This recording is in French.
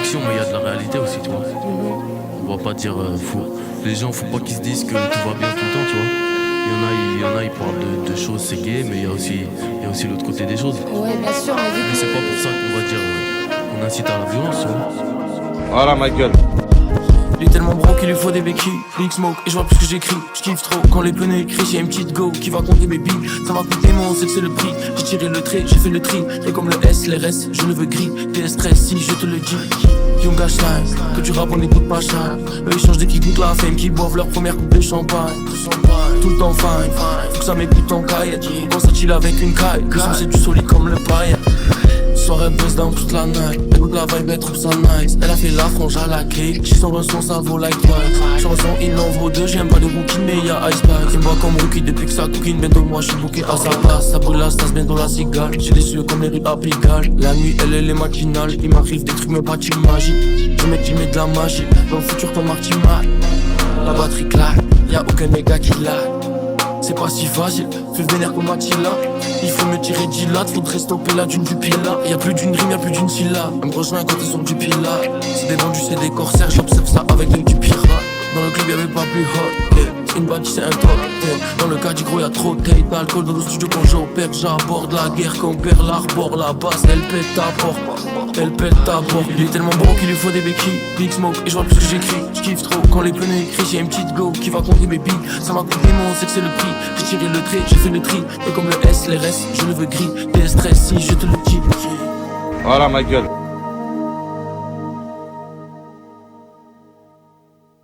fiction, mais il y a de la réalité aussi, tu vois. On va pas dire fou. Les gens, faut pas qu'ils se disent que tout va bien tout le temps, tu vois. Il y en a, ils parlent de choses, c'est gay, mais il y a aussi l'autre côté des choses. Ouais, bien sûr, mais Mais c'est pas pour ça qu'on va dire qu'on incite à la violence, tu vois. Voilà ma gueule. Il est tellement bro qu'il lui faut des béquilles. Big smoke et je vois plus ce que j'écris. Je kiffe trop quand les pneus écrits. Y'a une petite go qui va compter mes billes. Ça m'a coûté mon c'est que c'est le prix. J'ai tiré le trait, j'ai fait le tri. Et comme le S, les restes, je ne veux gris. DS stress si je te le dis. Young Ashline, que tu rappes on n'écoute pas ça. Eux ils changent dès qu'ils goûtent la fame. Qui boivent leur première coupe de champagne. Tout le temps fine, faut que ça m'écoute en caille. Quand ça chill avec une caille. Que son c'est du solide comme le paille. Soirée buzz down toute la night. Écoute la vibe, elle trouve ça nice. Elle a fait la frange à la clé. J'suis son son, ça vaut like twice. Sur le son, il en vaut deux. J'aime pas de rookie, mais y'a Ice Pack. Il me voit comme rookie depuis que ça coquine. Bientôt moi j'suis booké à sa place. Ça brûle la stas, bientôt la cigale. J'ai les yeux comme les rues à Pigalle. La nuit, elle est matinale. Il m'arrive des trucs, mais pas t'imagines. Je mets de la magie. Dans le futur, ton marque mal. La batterie claque, y'a aucun méga qui l'a. C'est pas si facile, fais vénère comme Attila. Il faut me tirer d'Ilat, faudrait stopper la dune du Pilat. Y'a plus d'une rime, y'a plus d'une syllabe. Elle me rejoint quand ils sont du Pilat. C'est des vendus, c'est des corsaires, j'observe ça avec l'œil du pirate. Dans le club y'avait pas plus hot, yeah. C'est une bâtisse, c'est un top, yeah. Dans le cas du gros y'a trop de hate. D'alcool dans le studio quand j'opère, j'aborde la guerre quand perd l'arbor. La basse, elle pète ta porte, elle pète ta porte. Il est tellement bon qu'il lui faut des béquilles. Big smoke et je vois plus ce que j'écris. J'kiffe trop quand les pneus écrits. Y'a une petite go qui va compter mes billes. Ça m'a coûté mon c'est que c'est le prix. J'ai tiré le trait, j'ai fait le tri. Et comme le S, les restes, je le veux gris. DS stress si je te le dis. Voilà ma gueule.